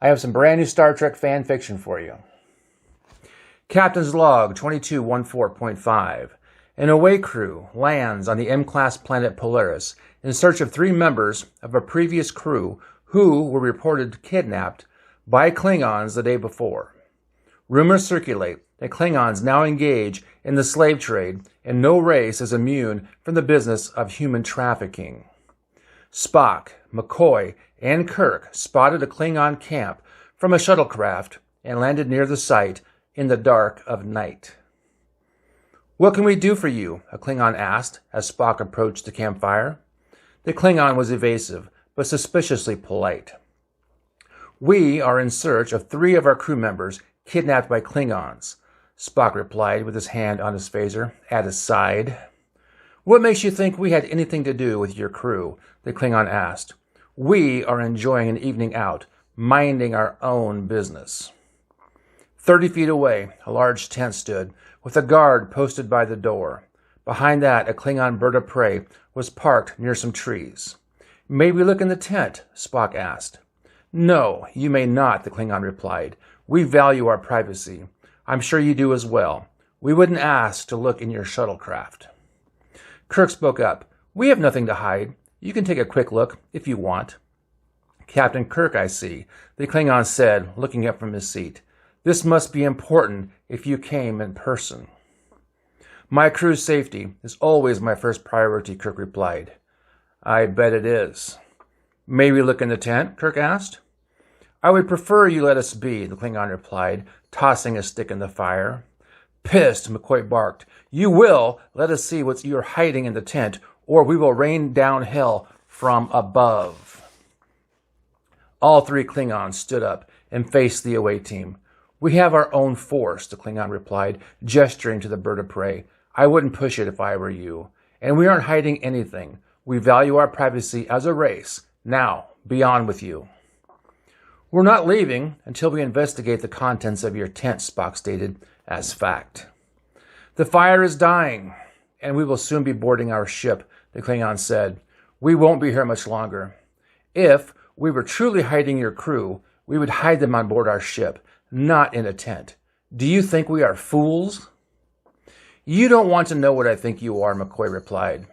I have some brand new Star Trek fan fiction for you. Captain's Log 2214.5. An away crew lands on the M-class planet Polaris in search of 3 members of a previous crew who were reported kidnapped by Klingons the day before. Rumors circulate that Klingons now engage in the slave trade, and no race is immune from the business of human trafficking. Spock, McCoy, and Kirk spotted a Klingon camp from a shuttlecraft and landed near the site in the dark of night. "What can we do for you?" a Klingon asked as Spock approached the campfire. The Klingon was evasive, but suspiciously polite. "We are in search of 3 of our crew members kidnapped by Klingons," Spock replied with his hand on his phaser at his side. "What makes you think we had anything to do with your crew?" the Klingon asked. "We are enjoying an evening out, minding our own business." 30 feet away, a large tent stood, with a guard posted by the door. Behind that, a Klingon bird of prey was parked near some trees. "May we look in the tent?" Spock asked. "No, you may not," the Klingon replied. "We value our privacy. I'm sure you do as well. We wouldn't ask to look in your shuttlecraft." Kirk spoke up. "We have nothing to hide. You can take a quick look if you want." "Captain Kirk, I see," the Klingon said, looking up from his seat. "This must be important if you came in person." "My crew's safety is always my first priority," Kirk replied. "I bet it is." "May we look in the tent?" Kirk asked. "I would prefer you let us be," the Klingon replied, tossing a stick in the fire. Pissed, McCoy barked. "You will let us see what you're hiding in the tent, or we will rain down hell from above." All 3 Klingons stood up and faced the away team. "We have our own force," the Klingon replied, gesturing to the bird of prey. "I wouldn't push it if I were you. And we aren't hiding anything. We value our privacy as a race. Now, be on with you." "We're not leaving until we investigate the contents of your tent," Spock stated as fact. "The fire is dying, and we will soon be boarding our ship," the Klingon said. "We won't be here much longer. If we were truly hiding your crew, we would hide them on board our ship, not in a tent. Do you think we are fools?" "You don't want to know what I think you are," McCoy replied.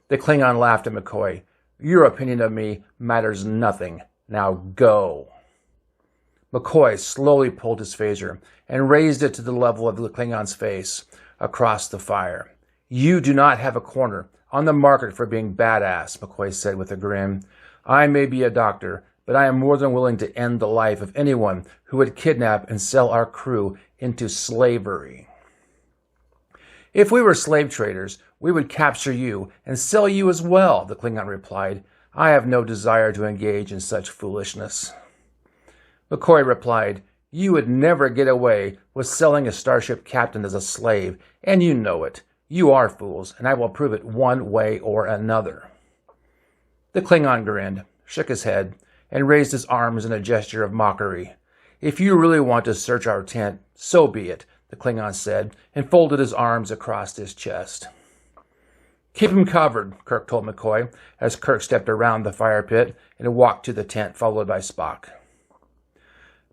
The Klingon laughed at McCoy. "Your opinion of me matters nothing. Now go." McCoy slowly pulled his phaser and raised it to the level of the Klingon's face across the fire. "You do not have a corner on the market for being badass," McCoy said with a grin. "I may be a doctor, but I am more than willing to end the life of anyone who would kidnap and sell our crew into slavery." "If we were slave traders, we would capture you and sell you as well," the Klingon replied. "I have no desire to engage in such foolishness." McCoy replied, "You would never get away with selling a starship captain as a slave, and you know it. You are fools, and I will prove it one way or another." The Klingon grinned, shook his head, and raised his arms in a gesture of mockery. "If you really want to search our tent, so be it," the Klingon said, and folded his arms across his chest. "Keep him covered," Kirk told McCoy, as Kirk stepped around the fire pit and walked to the tent, followed by Spock.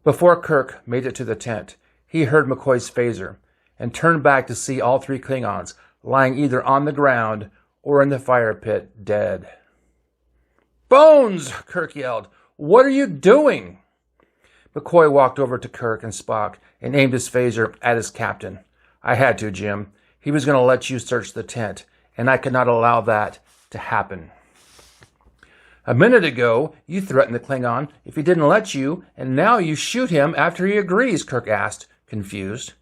Before Kirk made it to the tent, he heard McCoy's phaser and turned back to see all 3 Klingons lying either on the ground or in the fire pit, dead. "Bones!" Kirk yelled. "What are you doing?" McCoy walked over to Kirk and Spock and aimed his phaser at his captain. "I had to, Jim. He was going to let you search the tent, and I could not allow that to happen." "A minute ago, you threatened the Klingon if he didn't let you, and now you shoot him after he agrees," Kirk asked, confused.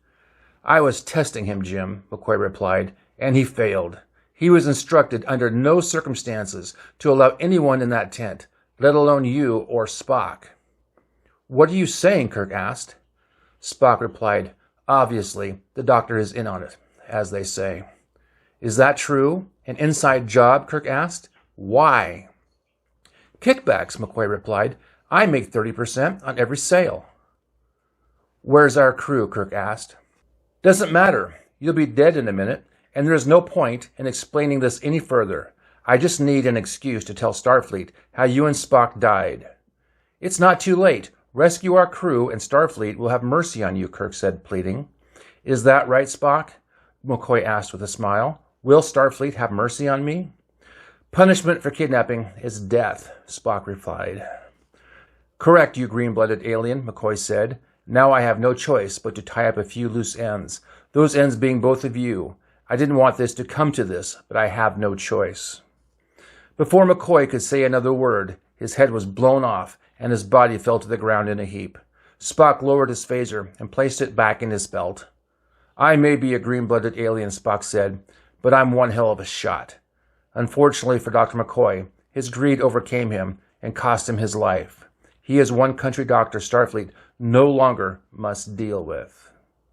"I was testing him, Jim," McCoy replied, "and he failed. He was instructed under no circumstances to allow anyone in that tent, let alone you or Spock." "What are you saying?" Kirk asked. Spock replied, "Obviously, the doctor is in on it, as they say." "Is that true? An inside job?" Kirk asked. "Why?" "Kickbacks," McCoy replied. "I make 30% on every sale." "Where's our crew?" Kirk asked. "Doesn't matter. You'll be dead in a minute, and there is no point in explaining this any further. I just need an excuse to tell Starfleet how you and Spock died." "It's not too late. Rescue our crew, and Starfleet will have mercy on you, Kirk said, pleading. Is that right, Spock? McCoy asked with a smile. Will Starfleet have mercy on me? Punishment for kidnapping is death, Spock replied. Correct, you green-blooded alien, McCoy said. Now I have no choice but to tie up a few loose ends, those ends being both of you. I didn't want this to come to this, but I have no choice. Before McCoy could say another word, his head was blown off, and his body fell to the ground in a heap. Spock lowered his phaser and placed it back in his belt. I may be a green-blooded alien, Spock said, but I'm one hell of a shot. Unfortunately for Dr. McCoy, his greed overcame him and cost him his life. He is one country doctor Starfleet no longer must deal with.